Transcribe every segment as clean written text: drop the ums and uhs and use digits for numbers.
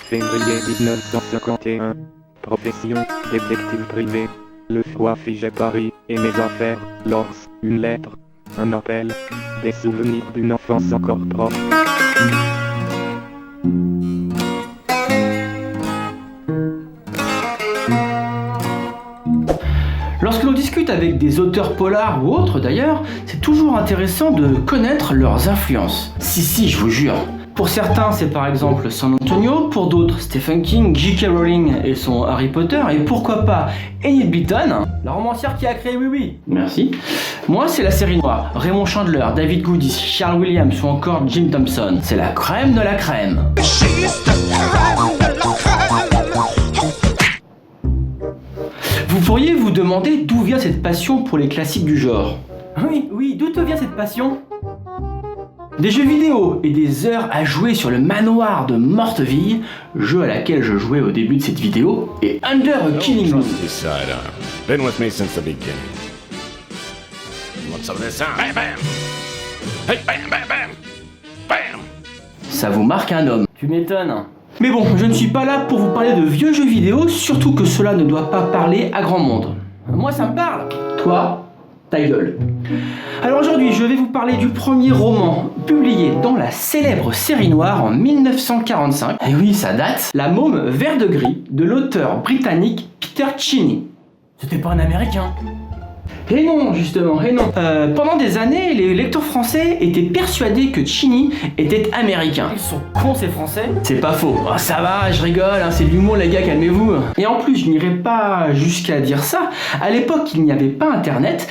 Février 1951. Profession, détective privé. Le froid figeait Paris et mes affaires. Lors, une lettre, un appel, des souvenirs d'une enfance encore proche. Lorsque l'on discute avec des auteurs polars ou autres d'ailleurs, c'est toujours intéressant de connaître leurs influences. Si, je vous jure. Pour certains, c'est par exemple San Antonio, pour d'autres, Stephen King, J.K. Rowling et son Harry Potter, et pourquoi pas Enid Blyton, la romancière qui a créé Oui. Merci. Moi, c'est la série noire. Raymond Chandler, David Goodis, Charles Williams ou encore Jim Thompson. C'est la crème de la crème. Vous pourriez vous demander d'où vient cette passion pour les classiques du genre. Oui, d'où te vient cette passion ? Des jeux vidéo et des heures à jouer sur le manoir de Morteville, jeu à laquelle je jouais au début de cette vidéo, et Under a Killing Moon. Been with me since the beginning. What's up this sound? Bam, bam! Hey, bam, bam, bam! Bam! Ça vous marque un homme. Tu m'étonnes. Mais bon, je ne suis pas là pour vous parler de vieux jeux vidéo, surtout que cela ne doit pas parler à grand monde. Moi ça me parle. Toi, ta gueule. Alors aujourd'hui, je vais vous parler du premier roman publié dans la célèbre série noire en 1945. Et oui, ça date. La Môme vert de gris de l'auteur britannique Peter Cheney. C'était pas un Américain. Et non, justement, et non. Pendant des années, les lecteurs français étaient persuadés que Cheney était américain. Ils sont cons ces Français. C'est pas faux. Oh, ça va, je rigole, hein, c'est de l'humour les gars, calmez-vous. Et en plus, je n'irai pas jusqu'à dire ça. À l'époque, il n'y avait pas internet.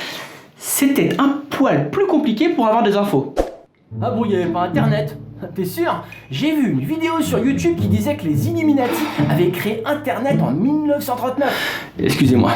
C'était un poil plus compliqué pour avoir des infos. Ah bon, il n'y avait pas internet. T'es sûr? J'ai vu une vidéo sur YouTube qui disait que les Illuminati avaient créé internet en 1939. Excusez-moi.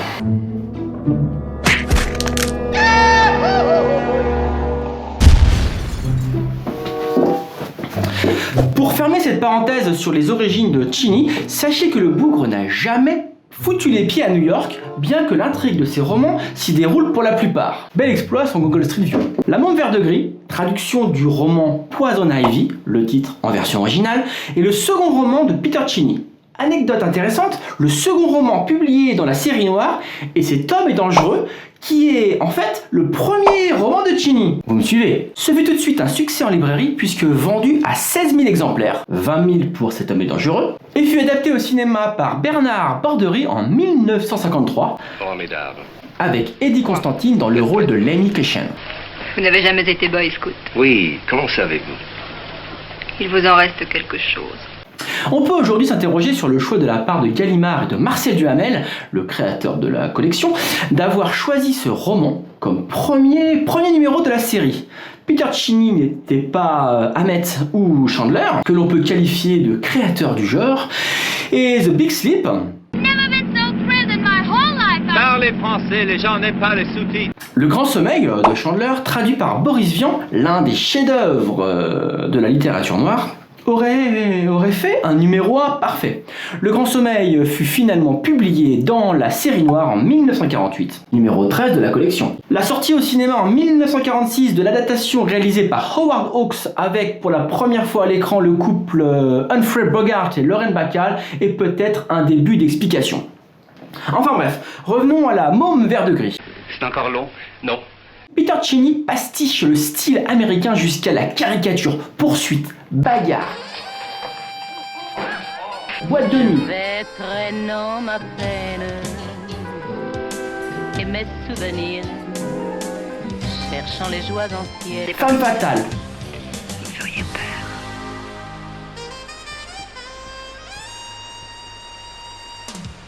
Pour fermer cette parenthèse sur les origines de Cheney, sachez que le bougre n'a jamais foutu les pieds à New York, bien que l'intrigue de ses romans s'y déroule pour la plupart. Bel exploit sur Google Street View. La Môme vert de gris, traduction du roman Poison Ivy, le titre en version originale, est le second roman de Peter Cheney. Anecdote intéressante, le second roman publié dans la série noire est Cet homme est dangereux, qui est en fait le premier roman de Cheney. Vous me suivez? Ce fut tout de suite un succès en librairie puisque vendu à 16 000 exemplaires, 20 000 pour Cet homme est dangereux, et fut adapté au cinéma par Bernard Borderie en 1953, Formidable. avec Eddie Constantine dans le rôle de Lemmy Cushen. Vous n'avez jamais été Boy Scout. Oui, comment savez-vous? Il vous en reste quelque chose. On peut aujourd'hui s'interroger sur le choix de la part de Gallimard et de Marcel Duhamel, le créateur de la collection, d'avoir choisi ce roman comme premier numéro de la série. Peter Cheney n'était pas Hammett ou Chandler, que l'on peut qualifier de créateur du genre, et The Big Sleep. Parlez français, les gens n'aiment pas les sous-titres. Le Grand Sommeil de Chandler, traduit par Boris Vian, l'un des chefs-d'œuvre de la littérature noire, aurait fait un numéro 1 parfait. Le Grand Sommeil fut finalement publié dans la série noire en 1948, numéro 13 de la collection. La sortie au cinéma en 1946 de l'adaptation réalisée par Howard Hawks avec pour la première fois à l'écran le couple Humphrey Bogart et Lauren Bacall est peut-être un début d'explication. Enfin bref, revenons à la Môme vert de gris. C'est encore long? Non. Peter Cheney pastiche le style américain jusqu'à la caricature, poursuite, bagarre, boîte de nuit. Traînant ma peine et mes souvenirs, cherchant les joies anciennes. Femme fatale. Vous feriez peur.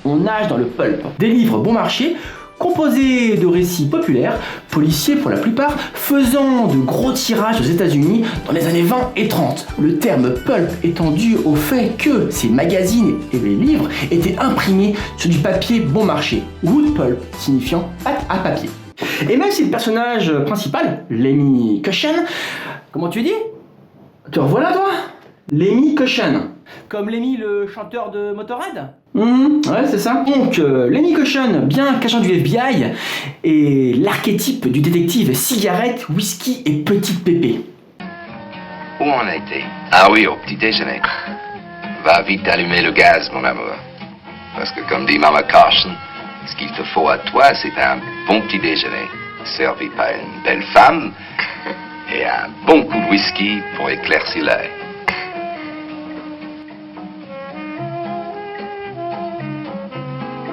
On nage dans le pulp. Des livres bon marché, composés de récits populaires, policiers pour la plupart, faisant de gros tirages aux États-Unis dans les années 20 et 30. Le terme pulp étant dû au fait que ces magazines et les livres étaient imprimés sur du papier bon marché, wood pulp signifiant pâte à papier. Et même si le personnage principal, Lemmy Cushen, comment tu dis? Te revoilà toi? Lemmy Cushen. Comme Lemmy le chanteur de Motorhead? Ouais, c'est ça. Donc, Lenny Caution, bien qu'agent du FBI, est l'archétype du détective cigarette, whisky et petite pépé. Où on a été? Ah oui, au petit déjeuner. Va vite allumer le gaz, mon amour. Parce que comme dit Mama Carson, ce qu'il te faut à toi, c'est un bon petit déjeuner, servi par une belle femme et un bon coup de whisky pour éclaircir l'œil.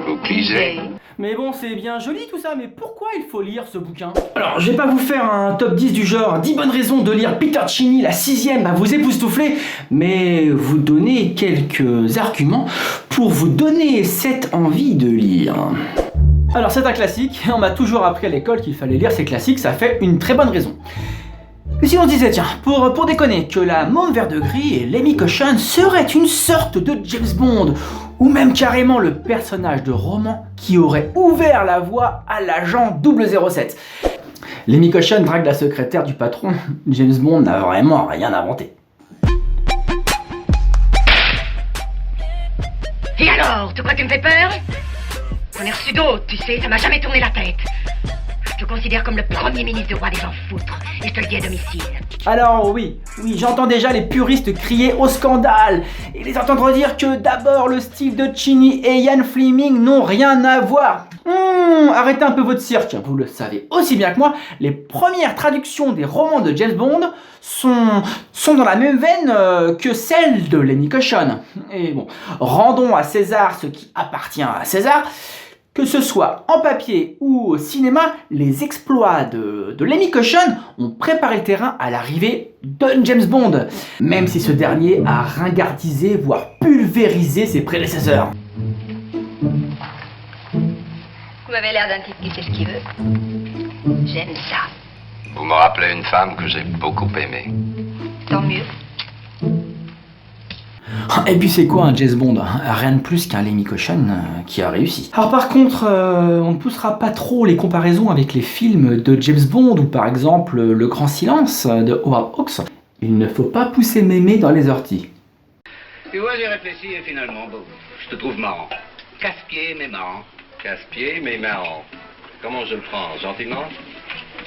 Vous cligez? Mais bon, c'est bien joli tout ça, mais pourquoi il faut lire ce bouquin? Alors, je vais pas vous faire un top 10 du genre 10 bonnes raisons de lire Peter Cheney, la 6ème, à vous époustoufler, mais vous donner quelques arguments pour vous donner cette envie de lire. Alors, c'est un classique, on m'a toujours appris à l'école qu'il fallait lire ces classiques, ça fait une très bonne raison. Et si on se disait, tiens, pour déconner, que la Môme Vert de Gris et Lenny Caution serait une sorte de James Bond, ou même carrément le personnage de roman qui aurait ouvert la voie à l'agent 007. Lenny Caution drague la secrétaire du patron, James Bond n'a vraiment rien inventé. Et alors, tu crois que tu me fais peur? J'en ai reçu d'autres, tu sais, ça m'a jamais tourné la tête. Je te considère comme le premier ministre du roi des enfoutres, et je te le dis à domicile. Alors oui, j'entends déjà les puristes crier au scandale, et les entendre dire que d'abord le style de Cheney et Ian Fleming n'ont rien à voir. Arrêtez un peu votre cirque, vous le savez aussi bien que moi, les premières traductions des romans de James Bond sont dans la même veine que celles de Lenny Caution. Et bon, rendons à César ce qui appartient à César. Que ce soit en papier ou au cinéma, les exploits de Lenny Caution ont préparé le terrain à l'arrivée de James Bond, même si ce dernier a ringardisé, voire pulvérisé ses prédécesseurs. Vous m'avez l'air d'un type qui sait ce qu'il veut. J'aime ça. Vous me rappelez une femme que j'ai beaucoup aimée. Tant mieux. Et puis c'est quoi un James Bond? Rien de plus qu'un Lenny Caution qui a réussi. Alors par contre, on ne poussera pas trop les comparaisons avec les films de James Bond ou par exemple Le Grand Silence de Howard Hawks. Il ne faut pas pousser mémé dans les orties. Tu vois, j'ai réfléchi et finalement, bon, je te trouve marrant. Casse-pied, mais marrant. Casse-pied, mais marrant. Comment je le prends? Gentiment?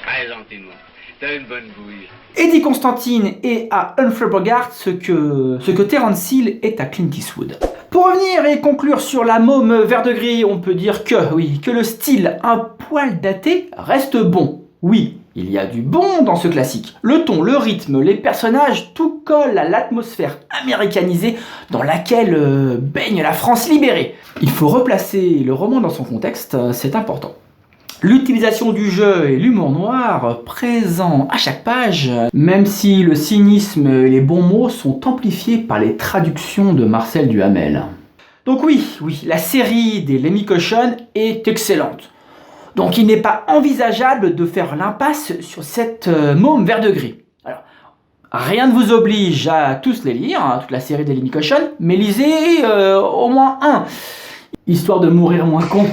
Très gentiment. T'as une bonne bouille. Eddie Constantine est à Humphrey Bogart ce que Terence Hill est à Clint Eastwood. Pour revenir et conclure sur la Môme Vert de Gris, on peut dire que le style un poil daté reste bon. Oui, il y a du bon dans ce classique. Le ton, le rythme, les personnages, tout colle à l'atmosphère américanisée dans laquelle baigne la France libérée. Il faut replacer le roman dans son contexte, c'est important. L'utilisation du jeu et l'humour noir présents à chaque page, même si le cynisme et les bons mots sont amplifiés par les traductions de Marcel Duhamel. Donc oui, la série des Lenny Caution est excellente. Donc il n'est pas envisageable de faire l'impasse sur cette Môme Vert de Gris. Alors, rien ne vous oblige à tous les lire, toute la série des Lenny Caution, mais lisez au moins un, histoire de mourir moins con.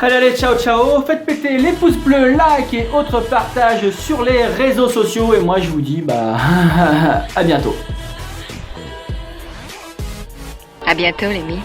Allez, ciao, faites péter les pouces bleus, likes et autres partages sur les réseaux sociaux. Et moi, je vous dis, à bientôt. À bientôt, les amis.